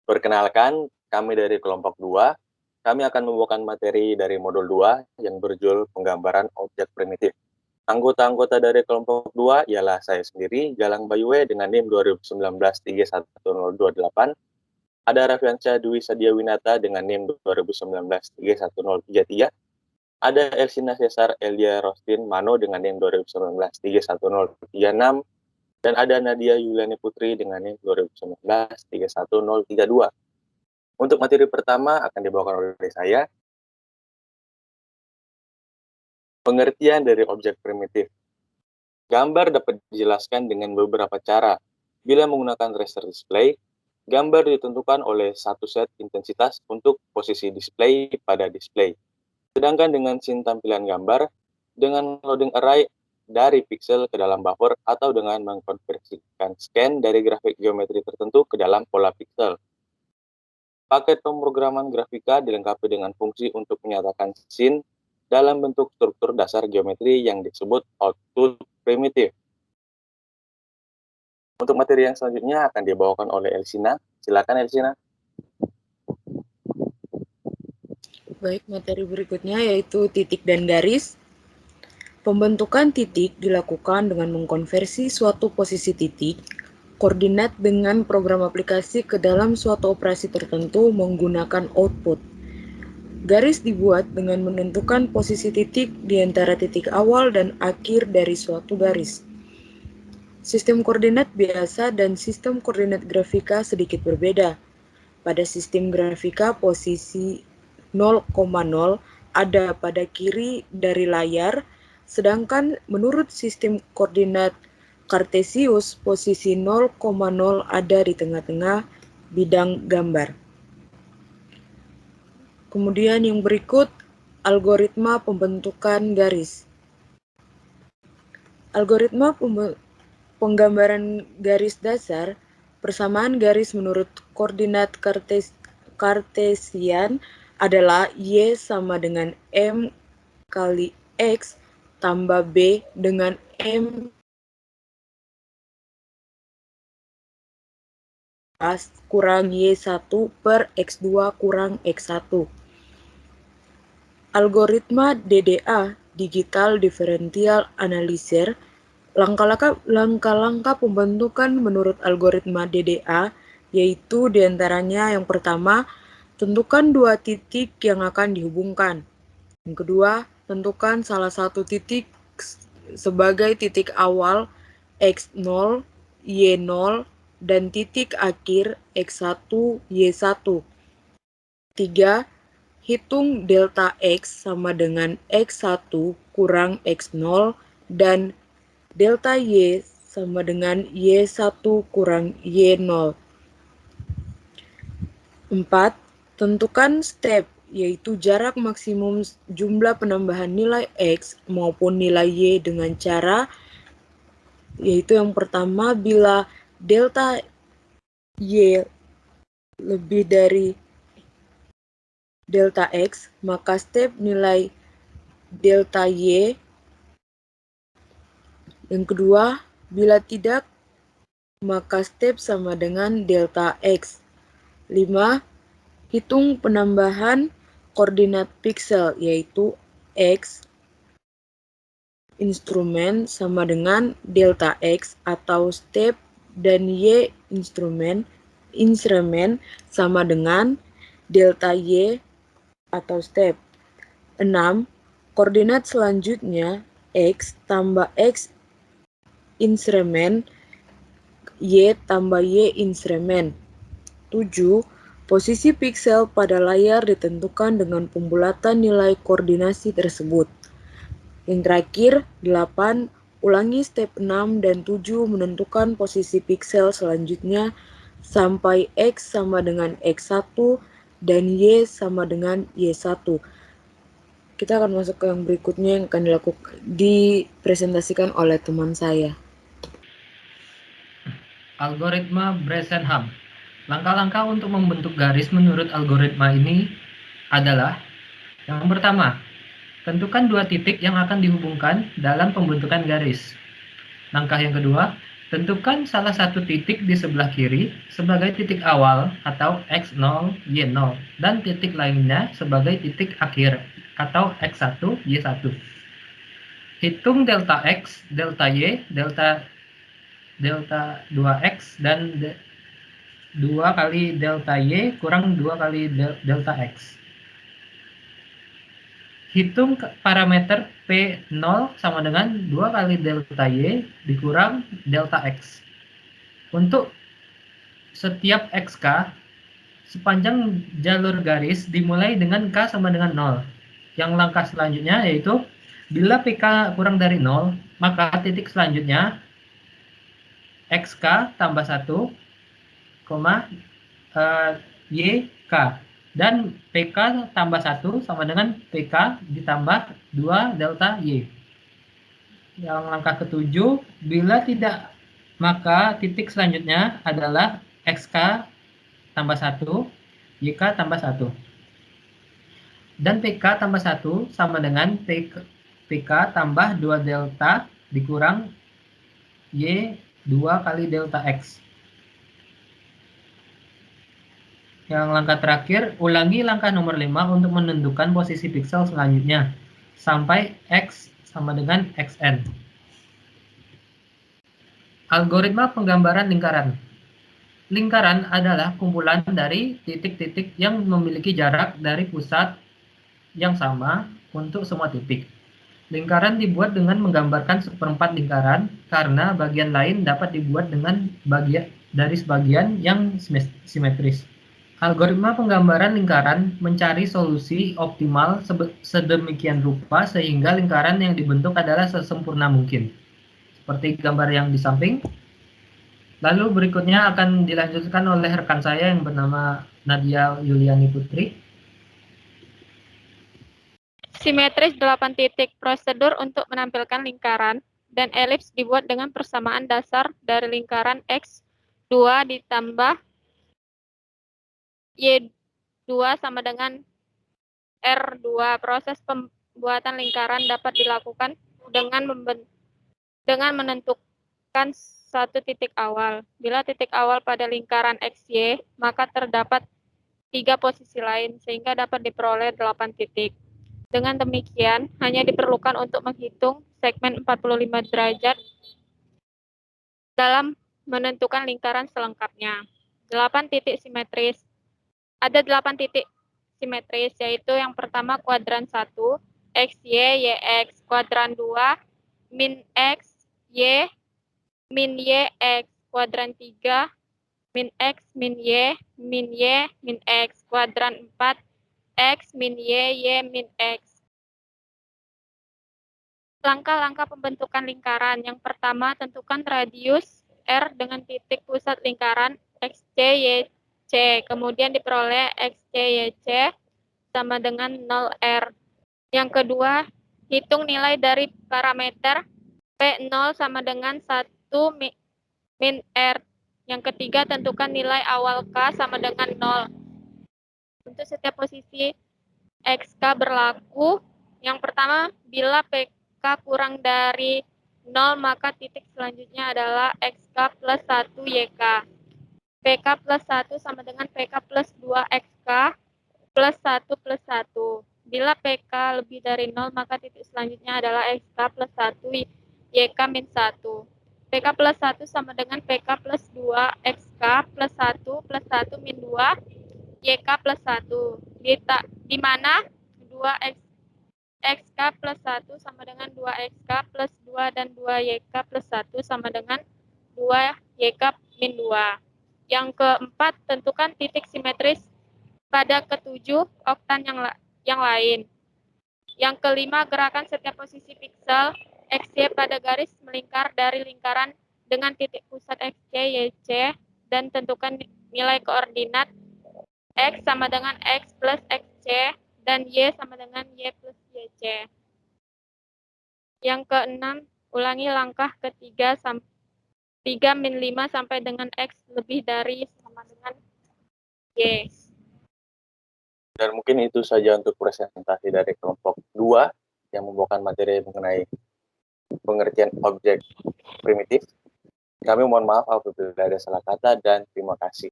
Perkenalkan, kami dari kelompok 2. Kami akan membawakan materi dari modul 2 yang berjudul penggambaran objek primitif. Anggota-anggota dari kelompok 2 ialah saya sendiri, Galang Bayue dengan NIM 2019-31028. Ada Raffiansyah Dwi Sadiawinata dengan NIM 2019-31033. Ada Elsina Cesar Elia Rostin Mano dengan NIM 2019-31036. Dan ada Nadia Yuliani Putri dengan NIM 2019-31032. Untuk materi pertama akan dibawakan oleh saya. Pengertian dari objek primitif. Gambar dapat dijelaskan dengan beberapa cara. Bila menggunakan raster display, gambar ditentukan oleh satu set intensitas untuk posisi display pada display. Sedangkan dengan scene tampilan gambar, dengan loading array dari pixel ke dalam buffer atau dengan mengkonversikan scan dari grafik geometri tertentu ke dalam pola pixel. Paket pemrograman grafika dilengkapi dengan fungsi untuk menyatakan scene dalam bentuk struktur dasar geometri yang disebut output primitif. Untuk materi yang selanjutnya akan dibawakan oleh Elsina. Silakan Elsina. Baik, materi berikutnya yaitu titik dan garis. Pembentukan titik dilakukan dengan mengkonversi suatu posisi titik koordinat dengan program aplikasi ke dalam suatu operasi tertentu menggunakan output. Garis dibuat dengan menentukan posisi titik di antara titik awal dan akhir dari suatu garis. Sistem koordinat biasa dan sistem koordinat grafika sedikit berbeda. Pada sistem grafika, posisi 0,0 ada pada kiri dari layar, sedangkan menurut sistem koordinat Kartesius, posisi 0,0 ada di tengah-tengah bidang gambar. Kemudian yang berikut, algoritma pembentukan garis. Algoritma penggambaran garis dasar, persamaan garis menurut koordinat Kartesian adalah Y sama dengan M kali X tambah B dengan M kurang Y1 per X2 kurang X1. Algoritma DDA, Digital Differential Analyzer, langkah-langkah pembentukan menurut algoritma DDA yaitu diantaranya yang pertama, tentukan dua titik yang akan dihubungkan. Yang kedua, tentukan salah satu titik sebagai titik awal X0, Y0, dan titik akhir X1, Y1. 3. Hitung delta X sama dengan X1 kurang X0 dan delta Y sama dengan Y1 kurang Y0. 4. Tentukan step, yaitu jarak maksimum jumlah penambahan nilai X maupun nilai Y dengan cara, yaitu yang pertama, bila delta Y lebih dari delta X, maka step nilai delta Y. Yang kedua, bila tidak, maka step sama dengan delta X. 5. Hitung penambahan koordinat pixel, yaitu X instrumen sama dengan delta X atau step dan Y instrumen sama dengan delta Y atau step. 6. Koordinat selanjutnya X tambah X instrumen Y tambah Y instrumen. 7. Posisi piksel pada layar ditentukan dengan pembulatan nilai koordinasi tersebut. Yang terakhir, 8. Ulangi step 6 dan 7 menentukan posisi piksel selanjutnya sampai X sama dengan X1 dan Y sama dengan Y1. Kita akan masuk ke yang berikutnya yang akan dipresentasikan oleh teman saya. Algoritma Bresenham. Langkah-langkah untuk membentuk garis menurut algoritma ini adalah: yang pertama, tentukan dua titik yang akan dihubungkan dalam pembentukan garis. Langkah yang kedua, Tentukan salah satu titik di sebelah kiri sebagai titik awal atau X0, Y0, dan titik lainnya sebagai titik akhir atau X1, Y1. Hitung delta X, delta Y, delta 2X, dan 2 kali delta Y kurang 2 kali delta X. Hitung parameter P0 sama dengan 2 kali delta Y dikurang delta X. Untuk setiap XK, sepanjang jalur garis dimulai dengan K sama dengan 0. Yang langkah selanjutnya yaitu, bila PK kurang dari 0, maka titik selanjutnya XK tambah 1, YK. Dan PK tambah 1 sama dengan PK ditambah 2 delta Y. Yang langkah ketujuh, bila tidak, maka titik selanjutnya adalah XK tambah 1, YK tambah 1. Dan PK tambah 1 sama dengan PK tambah 2 delta dikurang Y 2 kali delta X. Yang langkah terakhir, ulangi langkah nomor 5 untuk menentukan posisi piksel selanjutnya sampai X sama dengan XN. Algoritma penggambaran lingkaran. Lingkaran adalah kumpulan dari titik-titik yang memiliki jarak dari pusat yang sama untuk semua titik. Lingkaran dibuat dengan menggambarkan seperempat lingkaran karena bagian lain dapat dibuat dengan dari sebagian yang simetris. Algoritma penggambaran lingkaran mencari solusi optimal sedemikian rupa sehingga lingkaran yang dibentuk adalah sesempurna mungkin. Seperti gambar yang di samping. Lalu berikutnya akan dilanjutkan oleh rekan saya yang bernama Nadia Yuliani Putri. Simetris 8 titik. Prosedur untuk menampilkan lingkaran dan elips dibuat dengan persamaan dasar dari lingkaran X2 ditambah Y2 sama dengan R2. Proses pembuatan lingkaran dapat dilakukan dengan menentukan satu titik awal. Bila titik awal pada lingkaran XY, maka terdapat 3 posisi lain, sehingga dapat diperoleh 8 titik. Dengan demikian, hanya diperlukan untuk menghitung segmen 45 derajat dalam menentukan lingkaran selengkapnya. 8 titik simetris. Ada 8 titik simetris, yaitu yang pertama kuadran 1, XY, YX. Kuadran 2, min X, Y, min Y, X. Kuadran 3, min X, min Y, min Y, min X. Kuadran 4, X, min Y, Y, min X. Langkah-langkah pembentukan lingkaran. Yang pertama, tentukan radius R dengan titik pusat lingkaran XC, YC. Kemudian diperoleh XC, YC sama dengan 0R. Yang kedua, hitung nilai dari parameter P0 sama dengan 1 min R. Yang ketiga, tentukan nilai awal K sama dengan 0. Untuk setiap posisi XK berlaku, yang pertama, bila PK kurang dari 0, maka titik selanjutnya adalah XK plus 1 YK. PK plus 1 sama dengan PK plus 2 XK plus 1 plus 1. Bila PK lebih dari 0, maka titik selanjutnya adalah XK plus 1 YK min 1. PK plus 1 sama dengan PK plus 2 XK plus 1 plus 1 min 2 YK plus 1. Di mana 2 XK plus 1 sama dengan 2XK plus 2 dan 2YK plus 1 sama dengan 2YK min 2. Yang keempat, tentukan titik simetris pada ketujuh oktan yang lain. Yang kelima, gerakan setiap posisi piksel XY pada garis melingkar dari lingkaran dengan titik pusat XY, YC, dan tentukan nilai koordinat X sama dengan X plus XC dan Y sama dengan Y plus YC. Yang keenam, ulangi langkah ketiga 3 min 5 sampai dengan X lebih dari sama dengan Y. Dan mungkin itu saja untuk presentasi dari kelompok 2 yang membawakan materi mengenai pengertian objek primitif. Kami mohon maaf apabila ada salah kata dan terima kasih.